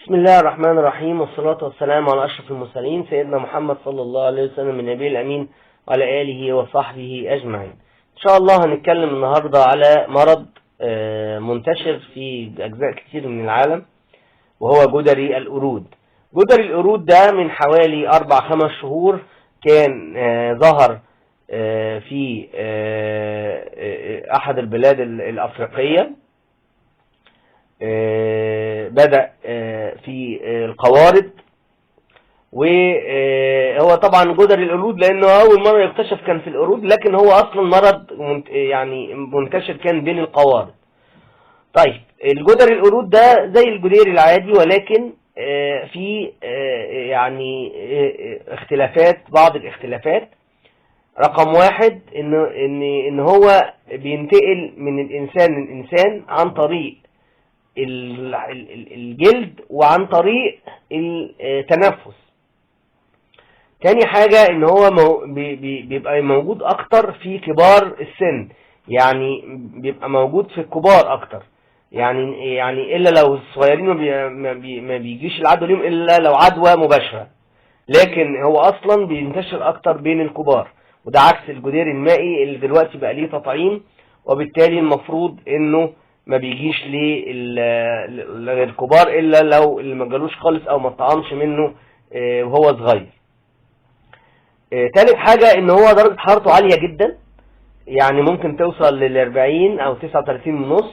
بسم الله الرحمن الرحيم، والصلاة والسلام على أشرف المرسلين سيدنا محمد صلى الله عليه وسلم النبي الأمين وعلى آله وصحبه أجمعين. إن شاء الله هنتكلم النهاردة على مرض منتشر في أجزاء كتير من العالم، وهو جدري القرود. جدري القرود ده من حوالي 4-5 شهور كان ظهر في أحد البلاد الأفريقية. بدأ في القوارض، وهو طبعا جدري القرود لأنه أول مرة يكتشف كان في القرود، لكن هو أصلا مرض يعني منتشر كان بين القوارض. طيب، الجدري القرود ده زي الجدير العادي، ولكن في يعني اختلافات، بعض الاختلافات. رقم واحد إن هو بينتقل من الإنسان للإنسان عن طريق الجلد وعن طريق التنفس. تاني حاجة ان هو بيبقى موجود اكتر في كبار السن، يعني بيبقى موجود في الكبار اكتر، يعني الا لو الصغيرين ما بيجيش العدوى ليهم الا لو عدوى مباشرة، لكن هو اصلا بينتشر اكتر بين الكبار، وده عكس الجدير المائي اللي دلوقتي بقى ليه تطعيم، وبالتالي المفروض انه ما بيجيش للكبار الا لو اللي ما جالوش خالص او ما طعمش منه وهو صغير. تالت حاجة ان هو درجة حرارته عالية جدا، يعني ممكن توصل لل40 او 39.5،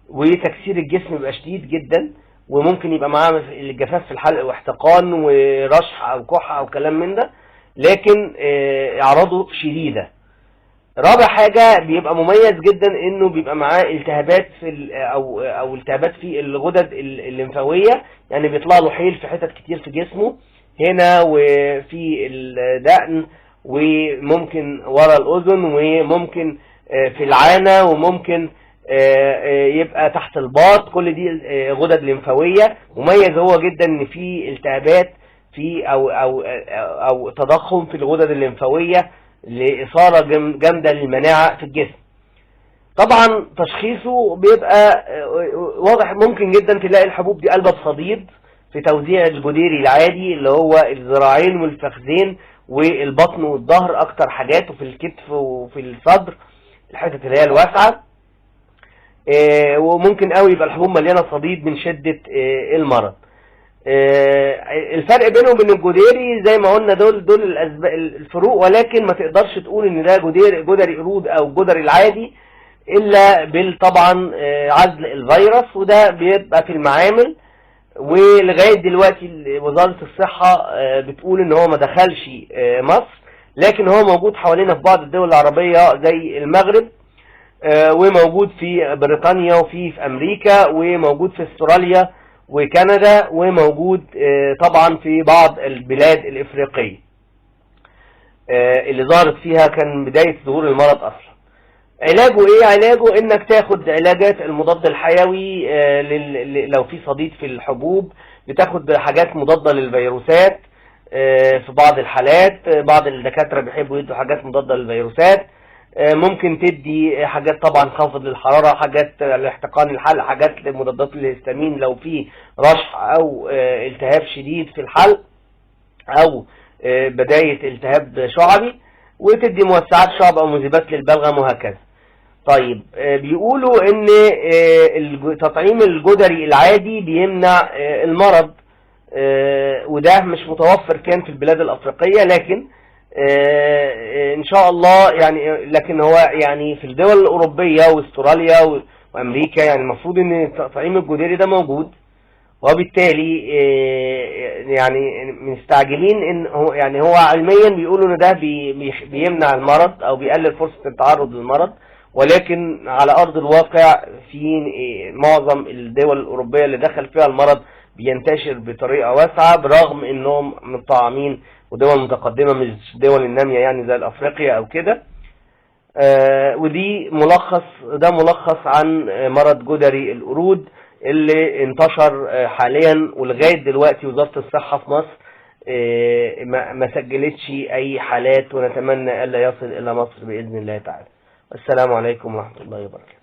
وتكسير الجسم يبقى شديد جدا، وممكن يبقى معاه الجفاف في الحلق واحتقان ورشح او كحة او كلام من ده، لكن اعراضه شديدة. رابع حاجة بيبقى مميز جدا انه بيبقى معاه التهابات في او التهابات في الغدد الليمفاوية، يعني بيطلع له حيل في حتت كتير في جسمه، هنا وفي الدقن، وممكن ورا الاذن، وممكن في العانة، وممكن يبقى تحت الباط. كل دي غدد ليمفاوية. مميز هو جدا ان في التهابات في او تضخم في الغدد الليمفاوية لإثارة جامدة للمناعة في الجسم. طبعا تشخيصه بيبقى واضح، ممكن جدا تلاقي الحبوب دي قلبة بصديد في توزيع الجديري العادي اللي هو الذراعين والفخذين والبطن والظهر اكتر حاجات، وفي الكتف وفي الصدر الحتت اللي هي الواسعة. وممكن قوي يبقى الحبوب مليانة صديد من شدة المرض. الفرق بينه وبين الجديري زي ما قلنا دول الفروق، ولكن ما تقدرش تقول ان ده جدري قرود او الجدري العادي الا طبعا عزل الفيروس، وده بيبقى في المعامل. ولغاية دلوقتي وزارة الصحة بتقول ان هو ما دخلش مصر، لكن هو موجود حوالينا في بعض الدول العربية زي المغرب، وموجود في بريطانيا، وفي امريكا، وموجود في استراليا وكندا، وموجود طبعا في بعض البلاد الافريقية اللي ظهرت فيها كان بداية ظهور المرض اصلا. علاجه ايه؟ علاجه انك تاخد علاجات المضاد الحيوي لو في صديد في الحبوب، بتاخد حاجات مضادة للفيروسات في بعض الحالات، بعض الدكاترة بيحبوا يدوا حاجات مضادة للفيروسات. ممكن تدي حاجات طبعا خافض للحرارة، حاجات لاحتقان الحلق، حاجات لمضادات الهستامين لو في رشح او التهاب شديد في الحلق، او بداية التهاب شعبي، وتدي موسعات شعب او مذيبات للبلغم وهكذا. طيب، بيقولوا ان تطعيم الجدري العادي بيمنع المرض، وده مش متوفر كان في البلاد الافريقية، لكن ان شاء الله يعني، لكن هو يعني في الدول الاوروبية واستراليا وامريكا يعني المفروض ان تطعيم الجدري ده موجود، وبالتالي يعني مستعجلين ان هو يعني هو علميا بيقولوا ان ده بيمنع المرض او بيقلل فرصة التعرض للمرض، ولكن على ارض الواقع في معظم الدول الاوروبية اللي دخل فيها المرض بينتشر بطريقة واسعة، برغم انهم مطعمين ودول متقدمة مش دول النامية يعني زي الافريقيا او كده. ده ملخص عن مرض جدري القرود اللي انتشر حاليا، ولغاية دلوقتي وزارة الصحة في مصر ما سجلتش اي حالات، ونتمنى الا يصل الى مصر باذن الله تعالى. السلام عليكم ورحمة الله وبركاته.